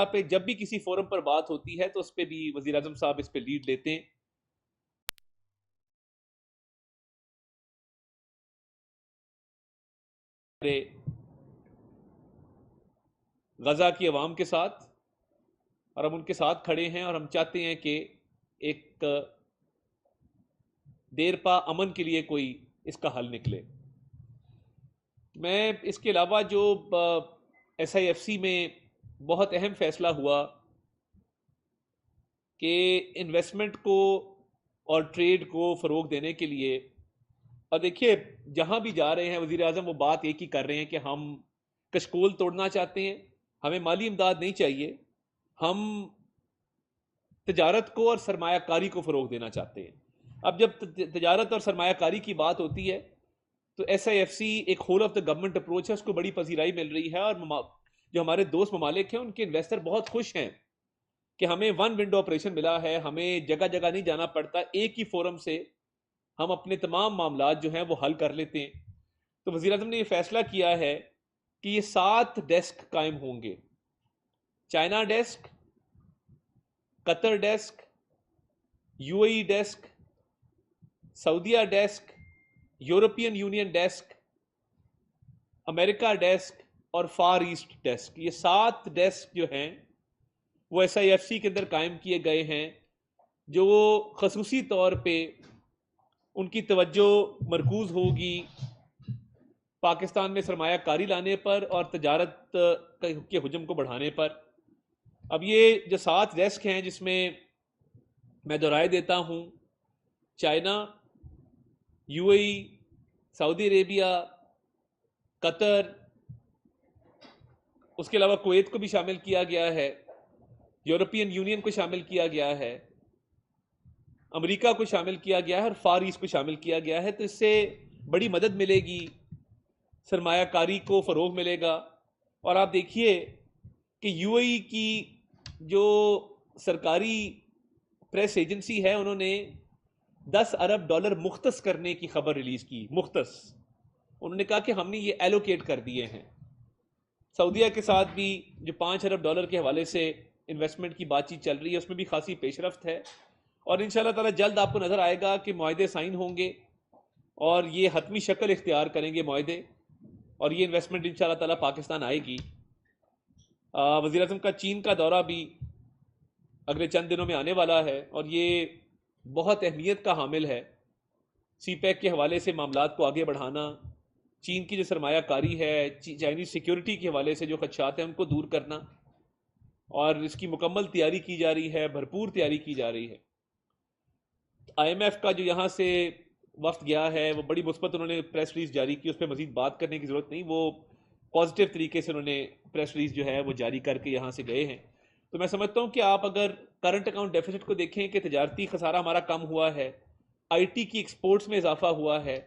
پہ جب بھی کسی فورم پر بات ہوتی ہے تو اس پہ بھی وزیر اعظم صاحب اس پہ لیڈ لیتے ہیں. غزہ کی عوام کے ساتھ، اور ہم ان کے ساتھ کھڑے ہیں، اور ہم چاہتے ہیں کہ ایک دیر پا امن کے لیے کوئی اس کا حل نکلے. میں اس کے علاوہ جو ایس آئی ایف سی میں بہت اہم فیصلہ ہوا کہ انویسٹمنٹ کو اور ٹریڈ کو فروغ دینے کے لیے، اور دیکھیے جہاں بھی جا رہے ہیں وزیر اعظم وہ بات ایک ہی کر رہے ہیں کہ ہم کشکول توڑنا چاہتے ہیں، ہمیں مالی امداد نہیں چاہیے، ہم تجارت کو اور سرمایہ کاری کو فروغ دینا چاہتے ہیں. اب جب تجارت اور سرمایہ کاری کی بات ہوتی ہے تو ایس آئی ایف سی ایک whole of the government approach ہے، اس کو بڑی پذیرائی مل رہی ہے، اور جو ہمارے دوست ممالک ہیں ان کے انویسٹر بہت خوش ہیں کہ ہمیں ون ونڈو آپریشن ملا ہے، ہمیں جگہ جگہ نہیں جانا پڑتا، ایک ہی فورم سے ہم اپنے تمام معاملات جو ہیں وہ حل کر لیتے ہیں. تو وزیر اعظم نے یہ فیصلہ کیا ہے کہ یہ 7 ڈیسک قائم ہوں گے: چائنا ڈیسک، قطر desk, U A E desk, سعودیہ ڈیسک، یورپین یونین ڈیسک، امریکہ ڈیسک اور فار ایسٹ ڈیسک. یہ 7 ڈیسک جو ہیں وہ ایس آئی ایف سی کے اندر قائم کیے گئے ہیں، جو خصوصی طور پہ ان کی توجہ مرکوز ہوگی پاکستان میں سرمایہ کاری لانے پر اور تجارت کے حجم کو بڑھانے پر. اب یہ جو 7 ڈیسک ہیں جس میں میں دہرائے دیتا ہوں: چائنا، یو اے ای، سعودی عربیہ، قطر، اس کے علاوہ کویت کو بھی شامل کیا گیا ہے، یورپین یونین کو شامل کیا گیا ہے، امریکہ کو شامل کیا گیا ہے، اور فار ایسٹ کو شامل کیا گیا ہے. تو اس سے بڑی مدد ملے گی، سرمایہ کاری کو فروغ ملے گا. اور آپ دیکھیے کہ یو اے ای کی جو سرکاری پریس ایجنسی ہے انہوں نے $10 ارب مختص کرنے کی خبر ریلیز کی. مختص، انہوں نے کہا کہ ہم نے یہ ایلوکیٹ کر دیے ہیں. سعودیہ کے ساتھ بھی جو $5 ارب کے حوالے سے انویسٹمنٹ کی بات چیت چل رہی ہے اس میں بھی خاصی پیش رفت ہے، اور انشاءاللہ تعالی جلد آپ کو نظر آئے گا کہ معاہدے سائن ہوں گے اور یہ حتمی شکل اختیار کریں گے معاہدے، اور یہ انویسٹمنٹ انشاءاللہ تعالی پاکستان آئے گی. وزیر اعظم کا چین کا دورہ بھی اگلے چند دنوں میں آنے والا ہے، اور یہ بہت اہمیت کا حامل ہے. سی پیک کے حوالے سے معاملات کو آگے بڑھانا، چین کی جو سرمایہ کاری ہے، چائنیز سیکیورٹی کے حوالے سے جو خدشات ہیں ان کو دور کرنا، اور اس کی مکمل تیاری کی جا رہی ہے، بھرپور تیاری کی جا رہی ہے. آئی ایم ایف کا جو یہاں سے وفد گیا ہے وہ بڑی مثبت انہوں نے پریس ریلیز جاری کی، اس پہ مزید بات کرنے کی ضرورت نہیں، وہ پازیٹیو طریقے سے انہوں نے پریس ریلیز جو ہے وہ جاری کر کے یہاں سے گئے ہیں. تو میں سمجھتا ہوں کہ آپ اگر کرنٹ اکاؤنٹ ڈیفیسٹ کو دیکھیں کہ تجارتی خسارہ ہمارا کم ہوا ہے، آئی ٹی کی ایکسپورٹس میں اضافہ ہوا ہے،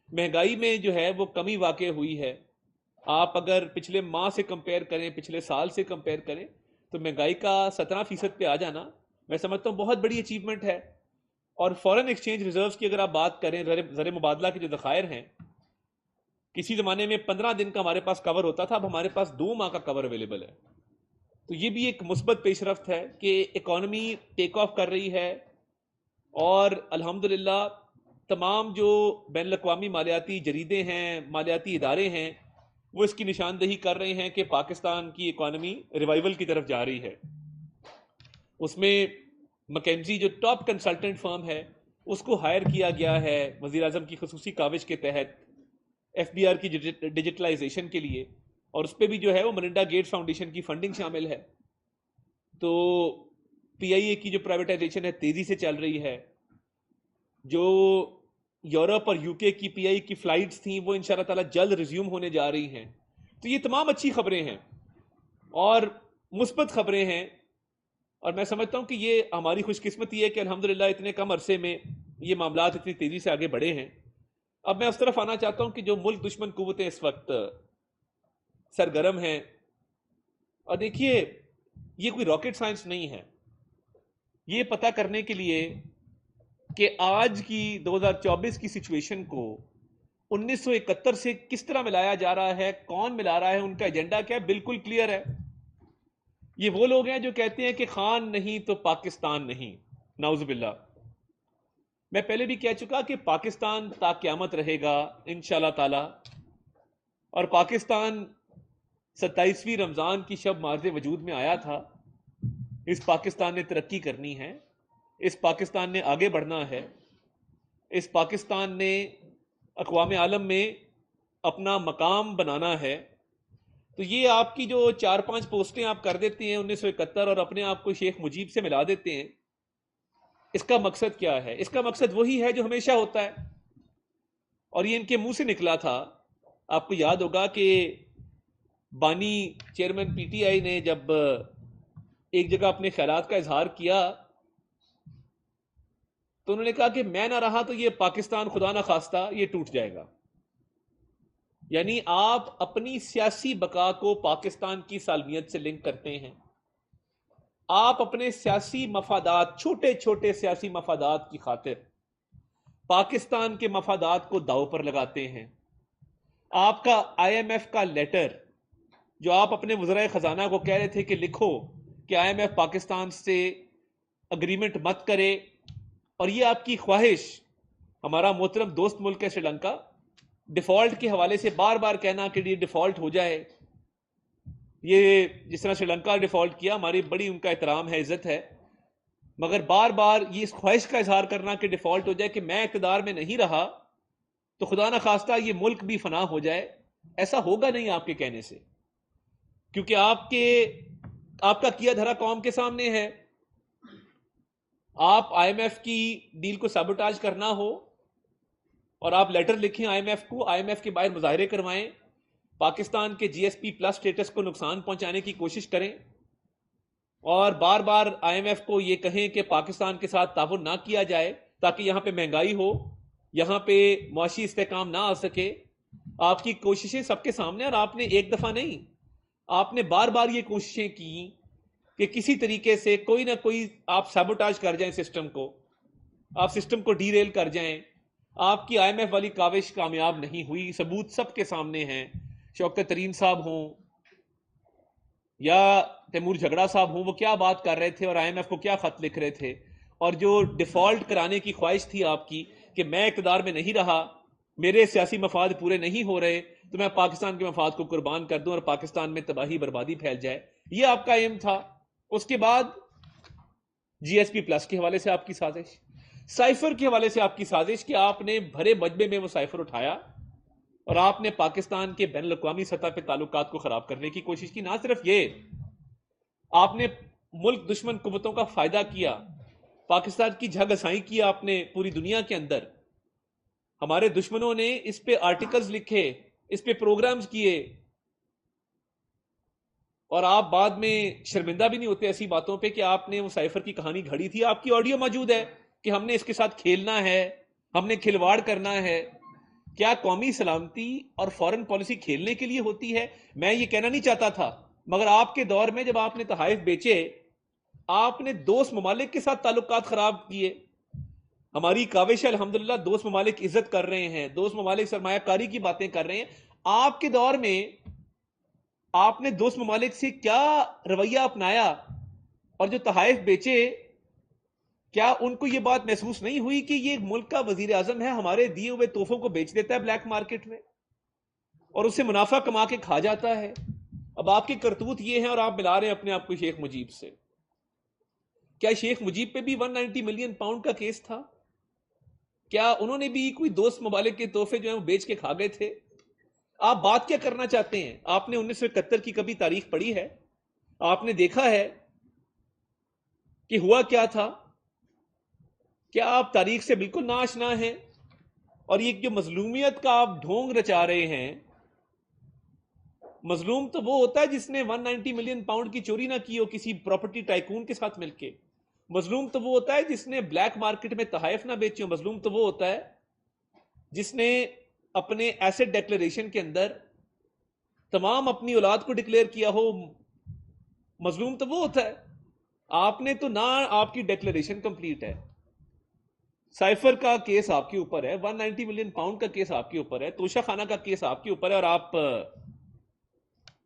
مہنگائی میں جو ہے وہ کمی واقع ہوئی ہے. آپ اگر پچھلے ماہ سے کمپیئر کریں، پچھلے سال سے کمپیئر کریں، تو مہنگائی کا 17% پہ آ جانا میں سمجھتا ہوں بہت بڑی اچیومنٹ ہے. اور فورن ایکسچینج ریزروز کی اگر آپ بات کریں، زر مبادلہ کے جو ذخائر ہیں، کسی زمانے میں 15 دن کا ہمارے پاس کور ہوتا تھا، اب ہمارے پاس 2 ماہ کا کور اویلیبل ہے. تو یہ بھی ایک مثبت پیش رفت ہے کہ اکانومی ٹیک آف کر رہی ہے، اور الحمدللہ تمام جو بین الاقوامی مالیاتی جریدے ہیں، مالیاتی ادارے ہیں، وہ اس کی نشاندہی کر رہے ہیں کہ پاکستان کی اکانومی ریوائیول کی طرف جا رہی ہے. اس میں مکینزی جو ٹاپ کنسلٹنٹ فرم ہے اس کو ہائر کیا گیا ہے وزیر اعظم کی خصوصی کاوش کے تحت ایف بی آر کی ڈیجیٹلائزیشن کے لیے، اور اس پہ بھی جو ہے وہ ملنڈا گیٹس فاؤنڈیشن کی فنڈنگ شامل ہے. تو پی آئی اے کی جو پرائیویٹائزیشن ہے تیزی سے چل رہی ہے. جو یورپ اور یو کے کی پی آئی کی فلائٹس تھیں وہ انشاءاللہ تعالی جلد ریزیوم ہونے جا رہی ہیں. تو یہ تمام اچھی خبریں ہیں اور مثبت خبریں ہیں، اور میں سمجھتا ہوں کہ یہ ہماری خوش قسمتی ہے کہ الحمدللہ اتنے کم عرصے میں یہ معاملات اتنی تیزی سے آگے بڑھے ہیں. اب میں اس طرف آنا چاہتا ہوں کہ جو ملک دشمن قوتیں اس وقت سرگرم ہیں، اور دیکھیے یہ کوئی راکٹ سائنس نہیں ہے، یہ پتہ کرنے کے لیے کہ آج کی 2024 کی سچویشن کو 1971 سے کس طرح ملایا جا رہا ہے، کون ملا رہا ہے، ان کا ایجنڈا کیا ہے، بالکل کلیئر ہے. یہ وہ لوگ ہیں جو کہتے ہیں کہ خان نہیں تو پاکستان نہیں، نعوذ باللہ۔ میں پہلے بھی کہہ چکا کہ پاکستان تا قیامت رہے گا انشاءاللہ تعالی، اور پاکستان 27ویں رمضان کی شب مارز وجود میں آیا تھا۔ اس پاکستان نے ترقی کرنی ہے، اس پاکستان نے آگے بڑھنا ہے، اس پاکستان نے اقوام عالم میں اپنا مقام بنانا ہے۔ تو یہ آپ کی جو 4-5 پوسٹیں آپ کر دیتے ہیں 1971 اور اپنے آپ کو شیخ مجیب سے ملا دیتے ہیں، اس کا مقصد کیا ہے؟ اس کا مقصد وہی ہے جو ہمیشہ ہوتا ہے، اور یہ ان کے منہ سے نکلا تھا۔ آپ کو یاد ہوگا کہ بانی چیئرمین پی ٹی آئی نے جب ایک جگہ اپنے خیالات کا اظہار کیا تو انہوں نے کہا کہ میں نہ رہا تو یہ پاکستان خدا نہ خواستہ یہ ٹوٹ جائے گا۔ یعنی آپ اپنی سیاسی بقا کو پاکستان کی سالمیت سے لنک کرتے ہیں، آپ اپنے سیاسی مفادات، چھوٹے چھوٹے سیاسی مفادات کی خاطر پاکستان کے مفادات کو داؤ پر لگاتے ہیں۔ آپ کا آئی ایم ایف کا لیٹر جو آپ اپنے وزرائے خزانہ کو کہہ رہے تھے کہ لکھو کہ آئی ایم ایف پاکستان سے اگریمنٹ مت کرے، اور یہ آپ کی خواہش، ہمارا محترم دوست ملک ہے سری لنکا، ڈیفالٹ کے حوالے سے بار بار کہنا کہ یہ ڈیفالٹ ہو جائے، یہ جس طرح سری لنکا ڈیفالٹ کیا، ہماری بڑی ان کا احترام ہے، عزت ہے، مگر بار بار یہ اس خواہش کا اظہار کرنا کہ ڈیفالٹ ہو جائے، کہ میں اقتدار میں نہیں رہا تو خدا نہ خواستہ یہ ملک بھی فنا ہو جائے، ایسا ہوگا نہیں آپ کے کہنے سے، کیونکہ آپ کا کیا دھرا قوم کے سامنے ہے۔ آپ آئی ایم ایف کی ڈیل کو سیبوٹاج کرنا ہو اور آپ لیٹر لکھیں آئی ایم ایف کو، آئی ایم ایف کے باہر مظاہرے کروائیں، پاکستان کے جی ایس پی پلس سٹیٹس کو نقصان پہنچانے کی کوشش کریں، اور بار بار آئی ایم ایف کو یہ کہیں کہ پاکستان کے ساتھ تعاون نہ کیا جائے تاکہ یہاں پہ مہنگائی ہو، یہاں پہ معاشی استحکام نہ آ سکے۔ آپ کی کوششیں سب کے سامنے، اور آپ نے ایک دفعہ نہیں، آپ نے بار بار یہ کوششیں کی کہ کسی طریقے سے کوئی نہ کوئی آپ سیبوٹاج کر جائیں سسٹم کو، آپ سسٹم کو ڈی ریل کر جائیں۔ آپ کی آئی ایم ایف والی کاوش کامیاب نہیں ہوئی، ثبوت سب کے سامنے ہیں، شوکت ترین صاحب ہوں یا تیمور جھگڑا صاحب ہوں، وہ کیا بات کر رہے تھے اور آئی ایم ایف کو کیا خط لکھ رہے تھے، اور جو ڈیفالٹ کرانے کی خواہش تھی آپ کی کہ میں اقتدار میں نہیں رہا، میرے سیاسی مفاد پورے نہیں ہو رہے تو میں پاکستان کے مفاد کو قربان کر دوں اور پاکستان میں تباہی بربادی پھیل جائے، یہ آپ کا ایم تھا۔ اس کے بعد جی ایس پی پلس کے حوالے سے آپ کی سازش، سائفر کے حوالے سے آپ کی سازش کہ آپ نے بھرے مجمع میں وہ سائفر اٹھایا اور آپ نے پاکستان کے بین الاقوامی سطح پہ تعلقات کو خراب کرنے کی کوشش کی۔ نہ صرف یہ، آپ نے ملک دشمن قوتوں کا فائدہ کیا، پاکستان کی جھگ ہسائی کیا آپ نے پوری دنیا کے اندر، ہمارے دشمنوں نے اس پہ آرٹیکلز لکھے، اس پہ پروگرامز کیے، اور آپ بعد میں شرمندہ بھی نہیں ہوتے ایسی باتوں پہ کہ آپ نے وہ سائفر کی کہانی گھڑی تھی۔ آپ کی آڈیو موجود ہے کہ ہم نے اس کے ساتھ کھیلنا ہے، ہم نے کھلواڑ کرنا ہے۔ کیا قومی سلامتی اور فورن پالیسی کھیلنے کے لیے ہوتی ہے؟ میں یہ کہنا نہیں چاہتا تھا، مگر آپ کے دور میں جب آپ نے تحائف بیچے، آپ نے دوست ممالک کے ساتھ تعلقات خراب کیے۔ ہماری کاوش ہے الحمدللہ، دوست ممالک عزت کر رہے ہیں، دوست ممالک سرمایہ کاری کی باتیں کر رہے ہیں۔ آپ کے دور میں آپ نے دوست ممالک سے کیا رویہ اپنایا، اور جو تحائف بیچے، کیا ان کو یہ بات محسوس نہیں ہوئی کہ یہ ملک کا وزیر اعظم ہے، ہمارے دیے ہوئے تحفوں کو بیچ دیتا ہے بلیک مارکیٹ میں اور اس سے منافع کما کے کھا جاتا ہے؟ اب آپ کی کرتوت یہ ہیں اور آپ ملا رہے ہیں اپنے آپ کو شیخ مجیب سے۔ کیا شیخ مجیب پہ بھی 190 ملین پاؤنڈ کا کیس تھا؟ کیا انہوں نے بھی کوئی دوست ممالک کے تحفے جو ہیں وہ بیچ کے کھا گئے تھے؟ آپ بات کیا کرنا چاہتے ہیں؟ آپ نے 1971 کی کبھی تاریخ پڑھی ہے؟ آپ نے دیکھا ہے کہ ہوا کیا تھا؟ کیا آپ تاریخ سے بالکل ناآشنا ہیں؟ اور یہ جو مظلومیت کا آپ ڈھونگ رچا رہے ہیں، مظلوم تو وہ ہوتا ہے جس نے 190 ملین پاؤنڈ کی چوری نہ کی ہو کسی پراپرٹی ٹائکون کے ساتھ مل کے۔ مظلوم تو وہ ہوتا ہے جس نے بلیک مارکیٹ میں تحائف نہ بیچے ہو۔ مظلوم تو وہ ہوتا ہے جس نے اپنے ایسٹ ڈیکلریشن کے اندر تمام اپنی اولاد کو ڈکلیئر کیا ہو۔ مظلوم تو وہ ہوتا ہے۔ آپ نے تو نہ آپ کی ڈیکلریشن کمپلیٹ ہے، سائفر کا کیس آپ کے اوپر ہے، 190 ملین پاؤنڈ کا کیس آپ کے اوپر ہے، توشہ خانہ کا کیس آپ کے اوپر ہے، اور آپ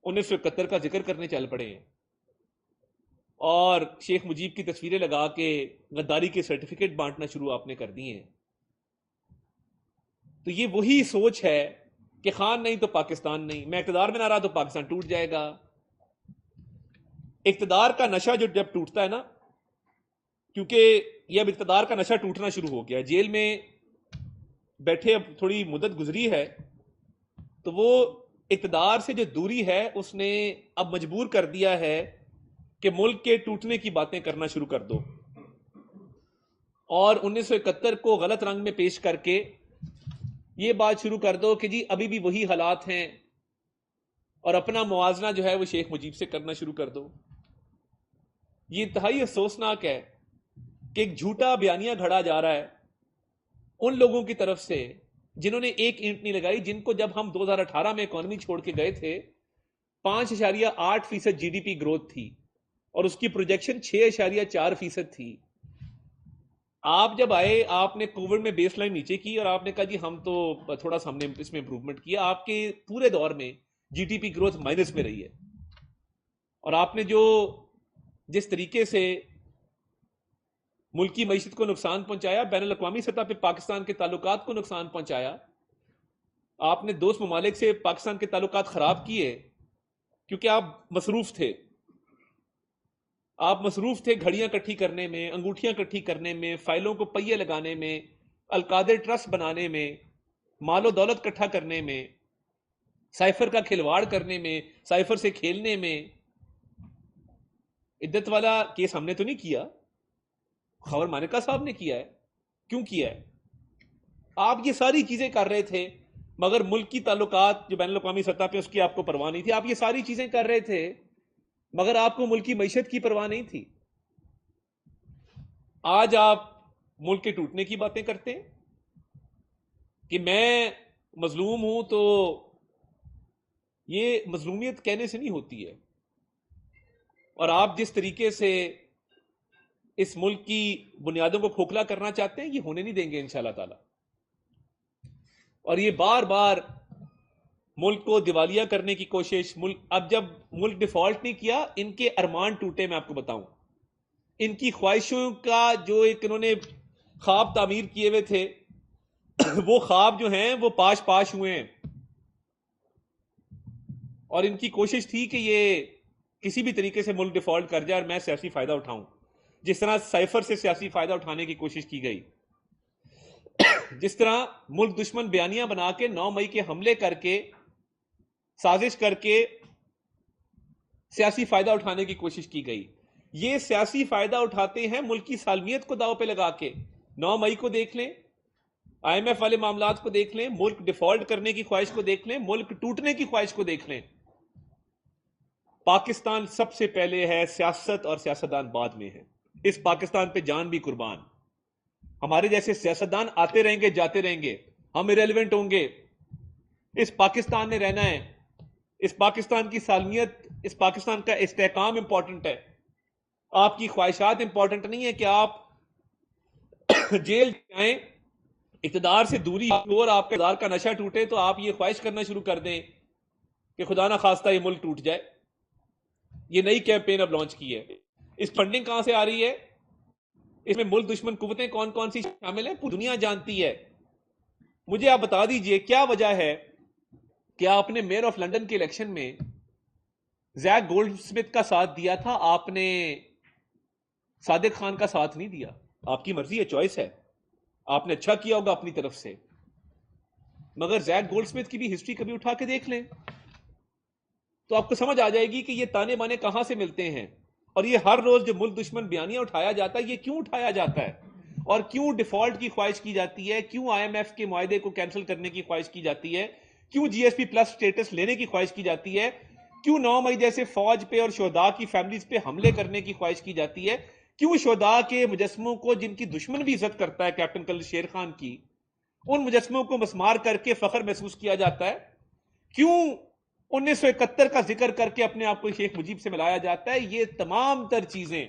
1971 کا ذکر کرنے چل پڑے ہیں۔ اور شیخ مجیب کی تصویریں لگا کے غداری کے سرٹیفکیٹ بانٹنا شروع آپ نے کر دی ہیں. تو یہ وہی سوچ ہے کہ خان نہیں تو پاکستان نہیں، میں اقتدار میں نہ رہا تو پاکستان ٹوٹ جائے گا. اقتدار کا نشہ جو جب ٹوٹتا ہے نا، کیونکہ یہ اب اقتدار کا نشہ ٹوٹنا شروع ہو گیا، جیل میں بیٹھے اب تھوڑی مدت گزری ہے، تو وہ اقتدار سے جو دوری ہے اس نے اب مجبور کر دیا ہے کہ ملک کے ٹوٹنے کی باتیں کرنا شروع کر دو، اور 1971 کو غلط رنگ میں پیش کر کے یہ بات شروع کر دو کہ جی ابھی بھی وہی حالات ہیں، اور اپنا موازنہ جو ہے وہ شیخ مجیب سے کرنا شروع کر دو. یہ انتہائی افسوسناک ہے کہ ایک جھوٹا بیانیہ گھڑا جا رہا ہے ان لوگوں کی طرف سے جنہوں نے ایک اینٹ نہیں لگائی، جن کو جب ہم 2018 میں اکانومی چھوڑ کے گئے تھے 5.8% جی ڈی پی گروتھ تھی اور اس کی پروجیکشن 6.4% تھی. آپ جب آئے آپ نے کووڈ میں بیس لائن نیچے کی اور آپ نے کہا جی ہم تو تھوڑا سا ہم نے اس میں امپروومنٹ کیا. آپ کے پورے دور میں G D P growth minus میں رہی ہے، اور آپ نے جس طریقے سے ملکی معیشت کو نقصان پہنچایا، بین الاقوامی سطح پہ پاکستان کے تعلقات کو نقصان پہنچایا، آپ نے دوست ممالک سے پاکستان کے تعلقات خراب کیے کیونکہ آپ مصروف تھے. آپ مصروف تھے گھڑیاں کٹھی کرنے میں، انگوٹھیاں کٹھی کرنے میں، فائلوں کو پہیے لگانے میں، القادر ٹرسٹ بنانے میں، مال و دولت کٹھا کرنے میں، سائفر کا کھلواڑ کرنے میں، سائفر سے کھیلنے میں. عدت والا کیس ہم نے تو نہیں کیا، خبر مانکا صاحب نے کیا ہے. کیوں کیا ہے؟ آپ یہ ساری چیزیں کر رہے تھے مگر ملک کی تعلقات جو بین الاقوامی سطح پہ اس کی آپ کو پرواہ نہیں تھی. آپ یہ ساری چیزیں کر رہے تھے مگر آپ کو ملک کی معیشت کی پرواہ نہیں تھی. آج آپ ملک کے ٹوٹنے کی باتیں کرتے ہیں کہ میں مظلوم ہوں، تو یہ مظلومیت کہنے سے نہیں ہوتی ہے. اور آپ جس طریقے سے اس ملک کی بنیادوں کو کھوکھلا کرنا چاہتے ہیں یہ ہونے نہیں دیں گے انشاءاللہ تعالی. اور یہ بار بار ملک کو دیوالیہ کرنے کی کوشش، اب جب ملک ڈیفالٹ نہیں کیا، ان کے ارمان ٹوٹے. میں آپ کو بتاؤں ان کی خواہشوں کا جو ایک انہوں نے خواب تعمیر کیے ہوئے تھے وہ خواب جو ہیں وہ پاش پاش ہوئے ہیں. اور ان کی کوشش تھی کہ یہ کسی بھی طریقے سے ملک ڈیفالٹ کر جائے اور میں سیاسی فائدہ اٹھاؤں، جس طرح سائفر سے سیاسی فائدہ اٹھانے کی کوشش کی گئی، جس طرح ملک دشمن بیانیاں بنا کے 9 مئی کے حملے کر کے سازش کر کے سیاسی فائدہ اٹھانے کی کوشش کی گئی. یہ سیاسی فائدہ اٹھاتے ہیں ملک کی سالمیت کو داؤ پہ لگا کے. 9 مئی کو دیکھ لیں، آئی ایم ایف والے معاملات کو دیکھ لیں، ملک ڈیفالٹ کرنے کی خواہش کو دیکھ لیں، ملک ٹوٹنے کی خواہش کو دیکھ لیں. پاکستان سب سے پہلے ہے، سیاست اور سیاستدان بعد میں ہے. اس پاکستان پہ جان بھی قربان. ہمارے جیسے سیاستدان آتے رہیں گے جاتے رہیں گے، ہم ایریلیونٹ ہوں گے. اس پاکستان نے رہنا ہے. اس پاکستان کی سالمیت، اس پاکستان کا استحکام امپورٹنٹ ہے. آپ کی خواہشات امپورٹنٹ نہیں ہے کہ آپ جیل جائیں، اقتدار سے دوری ہو اور آپ کے اقتدار کا نشہ ٹوٹے تو آپ یہ خواہش کرنا شروع کر دیں کہ خدا نہ خواستہ یہ ملک ٹوٹ جائے. یہ نئی کیمپین اب لانچ کی ہے. اس فنڈنگ کہاں سے آ رہی ہے؟ اس میں ملک دشمن قوتیں کون کون سی شامل ہیں پوری دنیا جانتی ہے. مجھے آپ بتا دیجئے کیا وجہ ہے کہ آپ نے میئر آف لنڈن کے الیکشن میں زیک گولڈ سمتھ کا ساتھ دیا تھا، آپ نے صادق خان کا ساتھ نہیں دیا. آپ کی مرضی ہے، چوائس ہے، آپ نے اچھا کیا ہوگا اپنی طرف سے، مگر زیک گولڈ سمتھ کی بھی ہسٹری کبھی اٹھا کے دیکھ لیں تو آپ کو سمجھ آ جائے گی کہ یہ تانے بانے کہاں سے ملتے ہیں. اور یہ ہر روز جو ملک دشمن بیانیاں اٹھایا جاتا ہے، یہ کیوں اٹھایا جاتا ہے اور کیوں ڈیفالٹ کی خواہش کی جاتی ہے، کیوں آئی ایم ایف کے معاہدے کو کینسل کرنے کی خواہش کی جاتی ہے، کیوں جی ایس پی پلس سٹیٹس لینے کی خواہش کی جاتی ہے، کیوں 9 مئی جیسے فوج پہ اور شہداء کی فیملیز پہ حملے کرنے کی خواہش کی جاتی ہے، کیوں شہداء کے مجسموں کو جن کی دشمن بھی عزت کرتا ہے کیپٹن کرنل شیر خان کی، ان مجسموں کو مسمار کر کے فخر محسوس کیا جاتا ہے، کیوں 1971 کا ذکر کر کے اپنے آپ کو شیخ مجیب سے ملایا جاتا ہے. یہ تمام تر چیزیں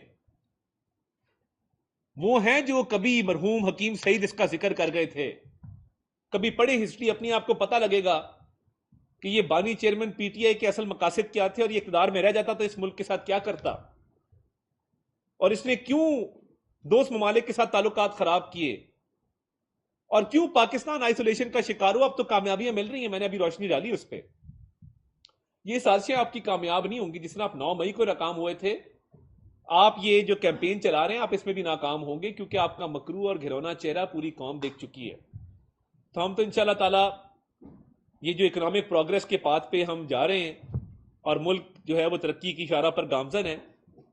وہ ہیں جو کبھی مرحوم حکیم سعید اس کا ذکر کر گئے تھے. کبھی پڑھے ہسٹری، اپنی آپ کو پتہ لگے گا کہ یہ بانی چیئرمین پی ٹی آئی کے اصل مقاصد کیا تھے اور یہ اقتدار میں رہ جاتا تو اس ملک کے ساتھ کیا کرتا. اور اس نے کیوں دوست ممالک کے ساتھ تعلقات خراب کیے اور کیوں پاکستان آئسولیشن کا شکار ہوا. اب تو کامیابیاں مل رہی ہیں, میں نے ابھی روشنی ڈالی اس پہ. یہ سازشیں آپ کی کامیاب نہیں ہوں گی. جس طرح آپ 9 مئی کو ناکام ہوئے تھے, آپ یہ جو کیمپین چلا رہے ہیں آپ اس میں بھی ناکام ہوں گے, کیونکہ آپ کا مکروہ اور گھرونا چہرہ پوری قوم دیکھ چکی ہے. تو ہم تو انشاءاللہ تعالی یہ جو اکنامک پروگرس کے پاتھ پہ ہم جا رہے ہیں اور ملک جو ہے وہ ترقی کی اشارہ پر گامزن ہے,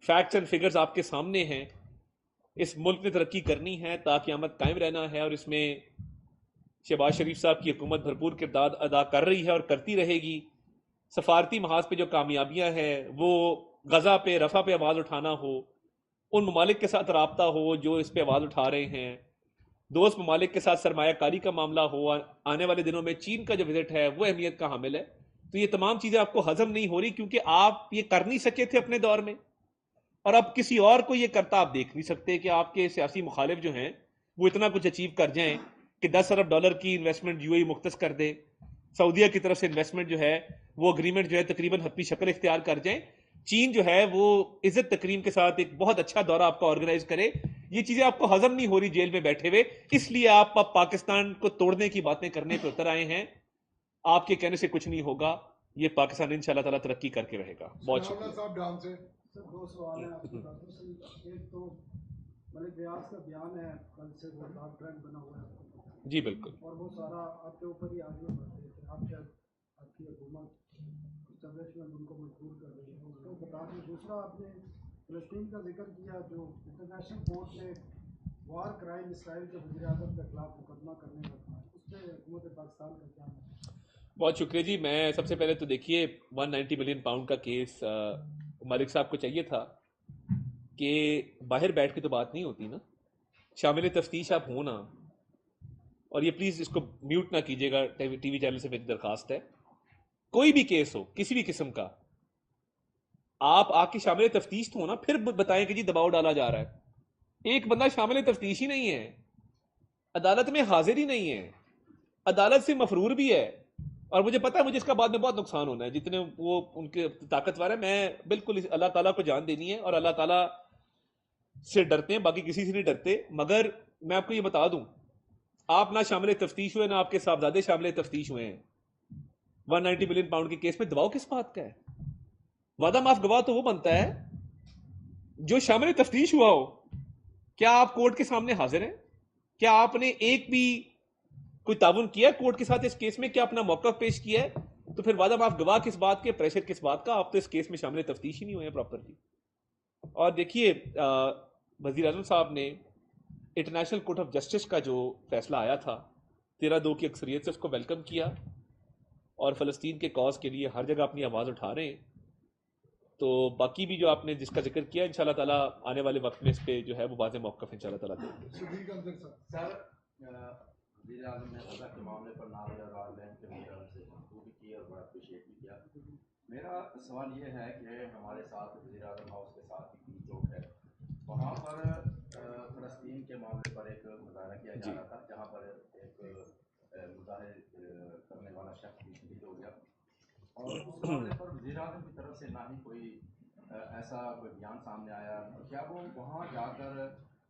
فیکٹس اینڈ فگرز آپ کے سامنے ہیں. اس ملک نے ترقی کرنی ہے تا قیامت قائم رہنا ہے, اور اس میں شہباز شریف صاحب کی حکومت بھرپور کردار ادا کر رہی ہے اور کرتی رہے گی. سفارتی محاذ پہ جو کامیابیاں ہیں وہ غزہ پہ, رفح پہ آواز اٹھانا ہو, ان ممالک کے ساتھ رابطہ ہو جو اس پہ آواز اٹھا رہے ہیں, دوست ممالک کے ساتھ سرمایہ کاری کا معاملہ ہو, آنے والے دنوں میں چین کا جو وزٹ ہے وہ اہمیت کا حامل ہے. تو یہ تمام چیزیں آپ کو ہضم نہیں ہو رہی کیونکہ آپ یہ کر نہیں سکے تھے اپنے دور میں, اور اب کسی اور کو یہ کرتا آپ دیکھ نہیں سکتے کہ آپ کے سیاسی مخالف جو ہیں وہ اتنا کچھ اچیو کر جائیں کہ $10 ارب کی انویسٹمنٹ UAE مختص کر دے, سعودیہ کی طرف سے انویسٹمنٹ جو ہے وہ اگریمنٹ جو ہے تقریباً حتمی شکل اختیار کر جائیں, چین جو ہے وہ عزت تکریم کے ساتھ ایک بہت اچھا دورہ آپ کا آرگنائز کرے. یہ چیزیں آپ کو ہضم نہیں ہو رہی جیل میں بیٹھے ہوئے, اس لیے آپ اب پاکستان کو توڑنے کی باتیں کرنے پہ اتر آئے ہیں. آپ کے کہنے سے کچھ نہیں ہوگا, یہ پاکستان انشاءاللہ تعالیٰ ترقی کر کے رہے گا. بہت شکریہ صاحب. ڈان سے دو سوال ہیں آپ سے. ایک تو ملک ریاض کا بیان ہے کل سے وہ ٹاپ ٹرینڈ بنا ہوا ہے. جی بالکل, اور وہ سارا آپ کے اوپر ہی آگے بڑھ رہے تھے. آپ شاید آپ کی حکومت اسٹیبلشمنٹ ان کو مجبور کر رہی ہے, اس کو بتا دیں. دوسرا آپ نے فلسطین کا ذکر کیا, جو انٹرنیشنل کورٹ میں وار کرائم اسرائیل کے وزیر اعظم کے خلاف مقدمہ کرنے کا تھا, اس پہ حکومت پاکستان کا کیا ہے؟ بہت شکریہ جی. میں سب سے پہلے تو دیکھیے 190 ملین پاؤنڈ کا کیس مالک صاحب کو چاہیے تھا کہ باہر بیٹھ کے تو بات نہیں ہوتی نا, شامل تفتیش آپ ہوں نا. اور یہ پلیز اس کو میوٹ نہ کیجیے گا, ٹی وی چینل سے میری درخواست ہے. کوئی بھی کیس ہو کسی بھی قسم کا, آپ آ کے شامل تفتیش تو ہونا, پھر بتائیں کہ جی دباؤ ڈالا جا رہا ہے. ایک بندہ شامل تفتیش ہی نہیں ہے, عدالت میں حاضر ہی نہیں ہے, عدالت سے مفرور بھی ہے, اور مجھے پتا ہے مجھے اس کا بعد میں بہت نقصان ہونا ہے. جتنے وہ ان کے طاقتور ہیں, میں بالکل اللہ تعالیٰ کو جان دینی ہے اور اللہ تعالیٰ سے ڈرتے ہیں, باقی کسی سے نہیں ڈرتے. مگر میں آپ کو یہ بتا دوں, آپ نہ شامل تفتیش ہوئے, نہ آپ کے صاحبزادے شامل تفتیش ہوئے ہیں. 190 ملین پاؤنڈ کے کیس میں دباؤ کس بات کا ہے؟ وعدہ معاف گواہ تو وہ بنتا ہے جو شامل تفتیش ہوا ہو. کیا آپ کورٹ کے سامنے حاضر ہیں؟ کیا آپ نے ایک بھی کوئی تعاون کیا کورٹ کے ساتھ اس کیس میں؟ کیا اپنا موقف پیش کیا ہے؟ تو پھر وعدہ معاف گواہ کس بات کے, پریشر کس بات کا؟ آپ تو اس کیس میں شامل تفتیش ہی نہیں ہوئے ہیں پراپرلی. اور دیکھیے وزیر اعظم صاحب نے انٹرنیشنل کورٹ آف جسٹس کا جو فیصلہ آیا تھا 13-2 کی اکثریت سے, اس کو ویلکم کیا, اور فلسطین کے کاز کے لیے ہر جگہ اپنی آواز اٹھا رہے ہیں. تو باقی بھی جو آپ نے جس کا ذکر کیا, انشاءاللہ تعالیٰ آنے والے وقت میں اس پہ جو ہے وہ واضح موقف انشاءاللہ تعالیٰ دیں گے. سر وزیر اعظم نے غزہ کے معاملے پر ناول اور آرلینڈ کے مدعا سے گفتگو کی اور بڑا اپریشیٹ بھی کیا. میرا سوال یہ ہے کہ ہمارے ساتھ وزیر اعظم ہاؤس کے ساتھ کی چوک ہے, وہاں پر فلسطین کے معاملے پر ایک مظاہرہ کیا جا رہا تھا, جہاں پر ایک مظاہرے کرنے والا شخص بھی شہید ہو گیا, اور اس معاملے پر وزیر اعظم کی طرف سے نہ ہی کوئی ایسا کوئی بیان سامنے آیا. کیا وہ وہاں جا کر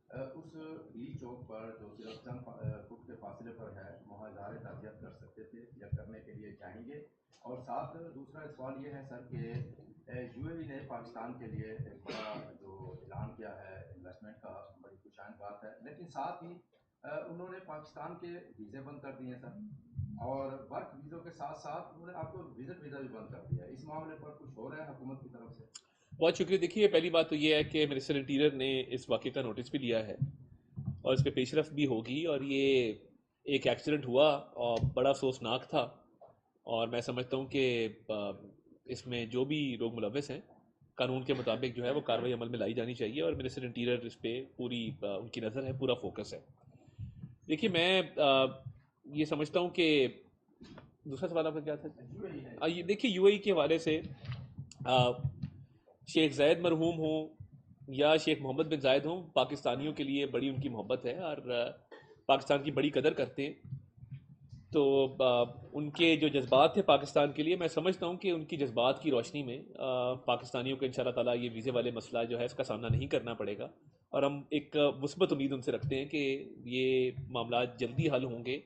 اس بیچ چوک پر جو صرف چند فٹ کے فاصلے پر ہے وہاں اظہار تعزیت کر سکتے تھے یا کرنے کے لیے چاہیں گے؟ اور ساتھ دوسرا سوال یہ ہے سر کہ UAE نے پاکستان کے لیے ایک بڑا جو اعلان کیا ہے انویسٹمنٹ کا, بڑی خوشائن بات ہے, لیکن ساتھ ہی انہوں نے پاکستان کے ویزے بند کر دیے سر, اور ورک ویزوں کے ساتھ ساتھ انہوں نے آپ کو وزٹ ویزا بھی بند کر دیا. اس معاملے پر کچھ ہو رہا ہے حکومت کی طرف سے؟ بہت شکریہ. دیکھیے پہلی بات تو یہ ہے کہ منسٹر انٹیریئر نے اس واقعے کا نوٹس بھی لیا ہے اور اس پہ پیش رفت بھی ہوگی, اور یہ ایک ایکسیڈنٹ ہوا اور بڑا افسوسناک تھا, اور میں سمجھتا ہوں کہ اس میں جو بھی لوگ ملوث ہیں قانون کے مطابق جو ہے وہ کارروائی عمل میں لائی جانی چاہیے, اور منسٹر انٹیریئر اس پہ پوری ان کی نظر ہے, پورا فوکس ہے. دیکھیے میں یہ سمجھتا ہوں کہ دوسرا سوال آپ کا کیا تھا؟ دیکھیے UAE کے حوالے سے شیخ زید مرحوم ہوں یا شیخ محمد بن زائد ہوں, پاکستانیوں کے لیے بڑی ان کی محبت ہے اور پاکستان کی بڑی قدر کرتے ہیں. تو ان کے جو جذبات تھے پاکستان کے لیے، میں سمجھتا ہوں کہ ان کی جذبات کی روشنی میں پاکستانیوں کو انشاءاللہ تعالیٰ یہ ویزے والے مسئلہ جو ہے اس کا سامنا نہیں کرنا پڑے گا، اور ہم ایک مثبت امید ان سے رکھتے ہیں کہ یہ معاملات جلدی حل ہوں گے.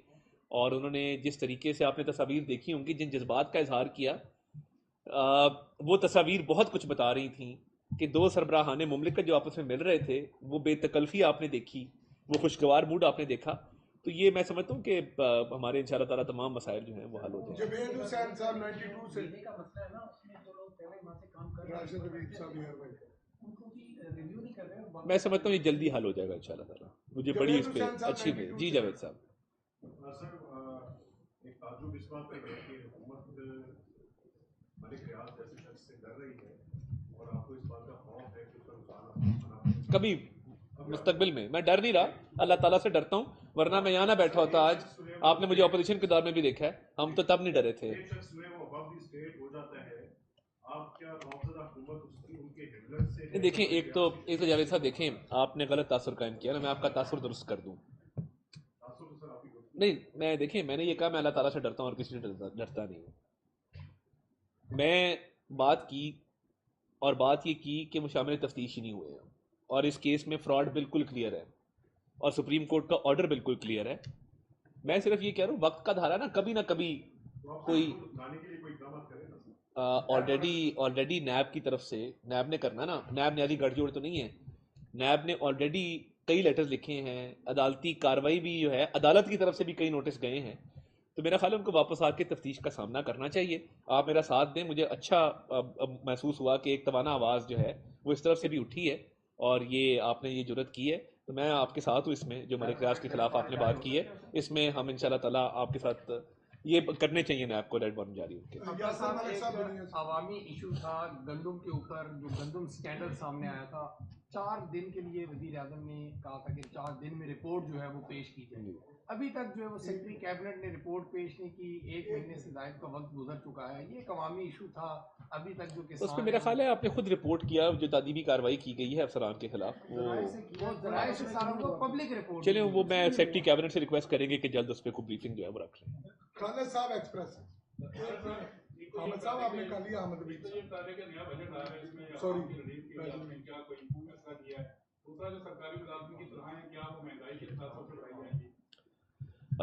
اور انہوں نے جس طریقے سے آپ نے تصاویر دیکھی ہوں گی، جن جذبات کا اظہار کیا، وہ تصاویر بہت کچھ بتا رہی تھیں کہ دو سربراہان مملکت جو آپس میں مل رہے تھے، وہ بے تکلفی آپ نے دیکھی، وہ خوشگوار موڈ آپ نے دیکھا. تو یہ میں سمجھتا ہوں کہ ہمارے انشاءاللہ تعالیٰ تمام مسائل جو ہیں وہ حل ہو جائیں گے. جوید حسین صاحب 92 سے راشد حبیب صاحب یار بھائی میں سمجھتا ہوں یہ جلدی حل ہو جائے گا انشاءاللہ تعالیٰ. مجھے بڑی اس پہ اچھی امید. جی جاوید صاحب. سر ایک تعجب اس بات پہ ہے کہ حکومت ملک ریاض جیسے شخص سے ڈر رہی ہے اور آپ کو اس بات کا خوف ہے کہ اس پر اتارنا کبھی مستقبل میں میں ڈر نہیں رہا، اللہ تعالیٰ سے ڈرتا ہوں، ورنہ میں یہاں نہ بیٹھا ہوتا آج. آپ نے مجھے اپوزیشن کے دور میں بھی دیکھا ہے، ہم تو تب نہیں ڈرے تھے. ایک شخص جو ہے وہ ابو دی اسٹیٹ ہو جاتا ہے، آپ کیا موجودہ حکومت اس کی ان کے ہٹلر سے دیکھیں ایک تو جاوید صاحب دیکھیں، آپ نے غلط تاثر قائم کیا نا، میں آپ کا تاثر درست کر دوں. نہیں میں دیکھیں میں نے یہ کہا میں اللہ تعالیٰ سے ڈرتا ہوں اور کسی سے ڈرتا نہیں ہوں. میں بات کی اور بات یہ کی کہ مشامل تفتیش ہی نہیں ہوئے ہیں، اور اس کیس میں فراڈ بالکل کلیئر ہے اور سپریم کورٹ کا آرڈر بالکل کلیئر ہے. میں صرف یہ کہہ رہا ہوں وقت کا دھارا نا کبھی نہ کبھی کوئی آلریڈی نیب کی طرف سے، نیب نے کرنا نا، نیب نے علی گڑھ جوڑ تو نہیں ہے، نیب نے آلریڈی کئی لیٹرز لکھے ہیں، عدالتی کاروائی بھی جو ہے عدالت کی طرف سے بھی کئی نوٹس گئے ہیں. تو میرا خیال ہے ان کو واپس آ کے تفتیش کا سامنا کرنا چاہیے. آپ میرا ساتھ دیں. مجھے اچھا محسوس ہوا کہ ایک توانا آواز جو ہے وہ اس طرف سے بھی اٹھی ہے اور یہ آپ نے یہ جرت کی ہے. تو میں آپ کے ساتھ ہوں اس میں، جو ملک ریاض کے خلاف آپ نے بات کی ہے، اس میں ہم انشاءاللہ تعالیٰ آپ کے ساتھ یہ کرنے چاہیے نیب کو ریڈ وارنٹ جاری. عوامی ایشو تھا گندم کے اوپر، جو گندم سکینڈل سامنے آیا تھا، 4 دن کے لیے وزیر اعظم نے کہا تھا کہ 4 دن میں رپورٹ جو ہے وہ پیش کی جائے. ابھی تک جو ہے وہ سیکرٹری کیبنٹ نے رپورٹ پیش نہیں کی، 1 مہینے سے زائد کا وقت گزر چکا ہے. یہ ایک عوامی ایشو تھا ابھی تک جو اس پہ میرا خیال ہے آپ نے خود رپورٹ کیا، جو تعدیبی کارروائی کی گئی ہے افسران کے خلاف، وہ ذرائع سے سارا کو پبلک رپورٹ. چلیں وہ میں سیکرٹری کیبنٹ سے ریکویسٹ کریں گے کہ جلد اس پہ کوئی بریفنگ جو ہے وہ رکھ لیں. خالد صاحب ایکسپریس احمد صاحب آپ نے کہا لیا احمد حبیب سوری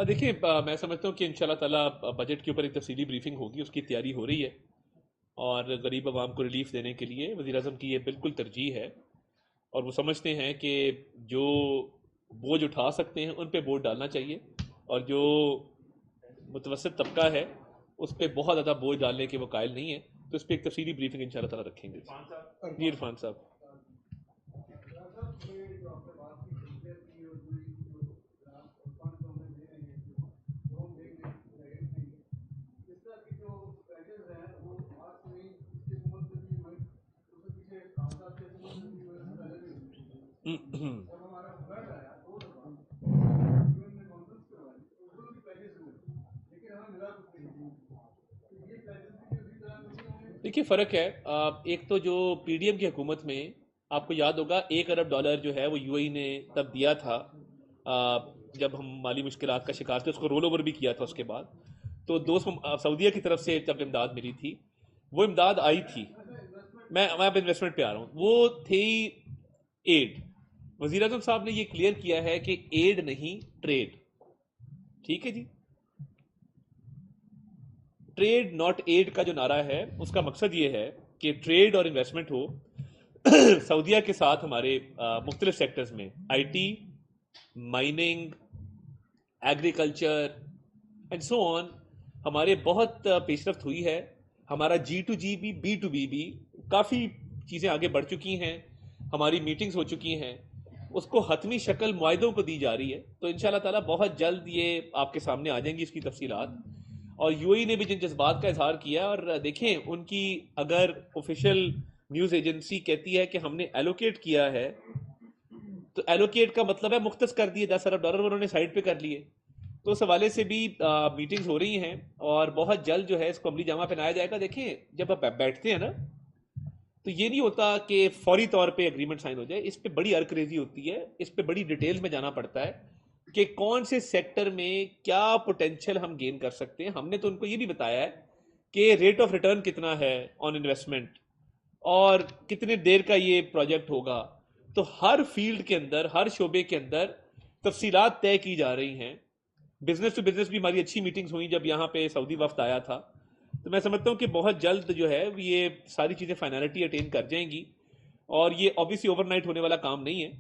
دیکھیں میں سمجھتا ہوں کہ انشاءاللہ تعالیٰ بجٹ کے اوپر ایک تفصیلی بریفنگ ہوگی، اس کی تیاری ہو رہی ہے، اور غریب عوام کو ریلیف دینے کے لیے وزیر اعظم کی یہ بالکل ترجیح ہے، اور وہ سمجھتے ہیں کہ جو بوجھ اٹھا سکتے ہیں ان پہ بوجھ ڈالنا چاہیے، اور جو متوسط طبقہ ہے اس پہ بہت زیادہ بوجھ ڈالنے کے وہ قائل نہیں ہے. تو اس پہ ایک تفصیلی بریفنگ انشاءاللہ تعالیٰ رکھیں گے. جی عرفان صاحب. دیکھیے فرق ہے، ایک تو جو پی ڈی ایم کی حکومت میں آپ کو یاد ہوگا $1 ارب جو ہے وہ یو اے ای نے تب دیا تھا جب ہم مالی مشکلات کا شکار تھے، اس کو رول اوور بھی کیا تھا اس کے بعد. تو دوست سعودیہ کی طرف سے جب امداد ملی تھی، وہ امداد آئی تھی، میں اب انویسٹمنٹ پہ آ رہا ہوں، وہ تھی ایڈ. وزیر اعظم صاحب نے یہ کلیئر کیا ہے کہ ایڈ نہیں ٹریڈ. ٹھیک ہے جی، ٹریڈ ناٹ ایڈ کا جو نعرہ ہے اس کا مقصد یہ ہے کہ ٹریڈ اور انویسٹمنٹ ہو. سعودیہ کے ساتھ ہمارے مختلف سیکٹرز میں I T, mining, agriculture and so on ہمارے بہت پیش رفت ہوئی ہے. ہمارا G2G بھی B2B بھی کافی چیزیں آگے بڑھ چکی ہیں، ہماری میٹنگز ہو چکی ہیں، اس کو حتمی شکل معاہدوں کو دی جا رہی ہے. تو انشاءاللہ تعالیٰ بہت جلد یہ آپ کے سامنے آ جائیں گی اس کی تفصیلات. اور یو اے ای نے بھی جن جذبات کا اظہار کیا، اور دیکھیں ان کی اگر آفیشیل نیوز ایجنسی کہتی ہے کہ ہم نے ایلوکیٹ کیا ہے، تو ایلوکیٹ کا مطلب ہے مختص کر دیے $10 ارب انہوں نے سائڈ پہ کر لیے. تو اس حوالے سے بھی میٹنگز ہو رہی ہیں اور بہت جلد جو ہے اس کو عملی جامہ پہنایا جائے گا. دیکھیں جب آپ بیٹھتے ہیں نا تو یہ نہیں ہوتا کہ فوری طور پہ اگریمنٹ سائن ہو جائے، اس پہ بڑی ارک ریزی ہوتی ہے، اس پہ بڑی ڈیٹیل میں جانا پڑتا ہے. کہ کون سے سیکٹر میں کیا پوٹینشیل ہم گین کر سکتے ہیں. ہم نے تو ان کو یہ بھی بتایا ہے کہ ریٹ آف ریٹرن کتنا ہے آن انویسٹمنٹ اور کتنے دیر کا یہ پروجیکٹ ہوگا. تو ہر فیلڈ کے اندر, ہر شعبے کے اندر تفصیلات طے کی جا رہی ہیں. بزنس ٹو بزنس بھی ہماری اچھی میٹنگز ہوئیں جب یہاں پہ سعودی وفد آیا تھا. تو میں سمجھتا ہوں کہ بہت جلد جو ہے یہ ساری چیزیں فائنلٹی اٹین کر جائیں گی. اور یہ obviously اوور نائٹ ہونے والا کام نہیں ہے,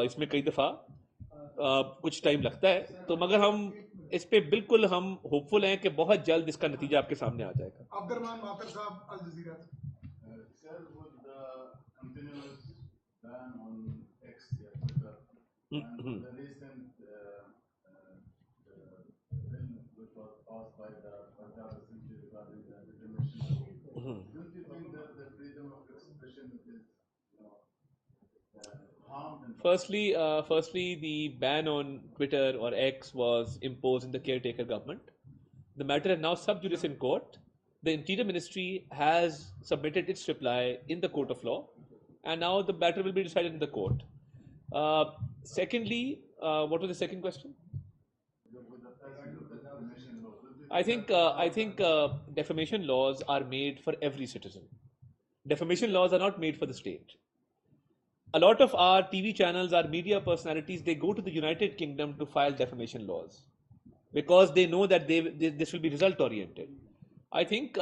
اس میں کئی دفعہ کچھ ٹائم لگتا ہے. تو مگر ہم اس پہ بالکل ہم ہوپ فل ہیں کہ بہت جلد اس کا نتیجہ آپ کے سامنے آ جائے گا. عبد الرحمان ماطر صاحب, Al Jazeera. Sir, with the continuous ban on X, Twitter, and the recent bill which was passed by the Punjab Assembly regarding the defamation law, don't you think that the freedom of expression is, harmed? Firstly, the ban on Twitter or X was imposed in the caretaker government. The matter is now sub judice in court. The Interior Ministry has submitted its reply in the court of law, and now the matter will be decided in the court. Secondly, what was the second question? I think defamation laws are made for every citizen. Defamation laws are not made for the state. A lot of our TV channels, our media personalities, they go to the United Kingdom to file defamation laws because they know that this will be result oriented. I think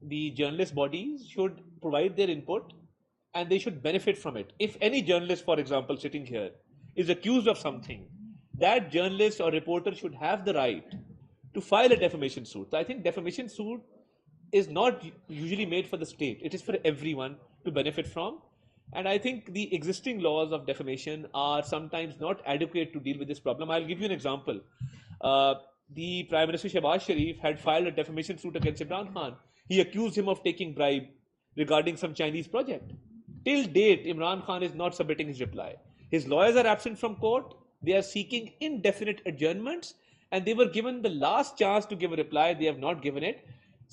the journalist bodies should provide their input and they should benefit from it. If any journalist, for example, sitting here is accused of something, that journalist or reporter should have the right to file a defamation suit. I think defamation suit is not usually made for the state. It is for everyone to benefit from. And I think the existing laws of defamation are sometimes not adequate to deal with this problem. I'll give you an example. The Prime Minister Shehbaz Sharif had filed a defamation suit against Imran Khan. He accused him of taking bribe regarding some Chinese project. Till date, Imran Khan is not submitting his reply. His lawyers are absent from court. They are seeking indefinite adjournments, and they were given the last chance to give a reply. They have not given it.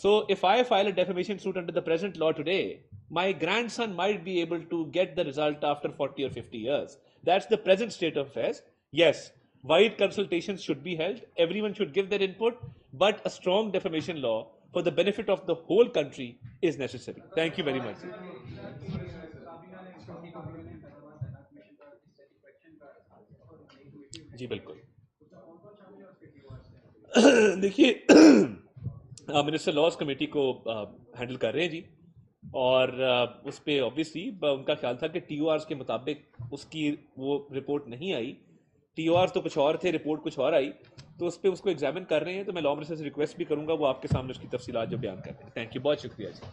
So if I file a defamation suit under the present law today, my grandson might be able to get the result after 40 or 50 years. That's the present state of affairs. Yes, wide consultations should be held. Everyone should give their input, but a strong defamation law for the benefit of the whole country is necessary. Thank you very much. جی بالکل. دیکھیے, minister laws committee کو handle کر رہے ہیں جی, اور اس پہ obviously ان کا خیال تھا کہ ٹی او آرز کے مطابق اس کی وہ رپورٹ نہیں آئی. ٹی او آرز تو کچھ اور تھے, رپورٹ کچھ اور آئی, تو اس پہ اس کو ایگزامن کر رہے ہیں. تو میں لا منسٹر سے ریکویسٹ بھی کروں گا وہ آپ کے سامنے اس کی تفصیلات جو بیان کرتے ہیں. تھینک یو, بہت شکریہ جی.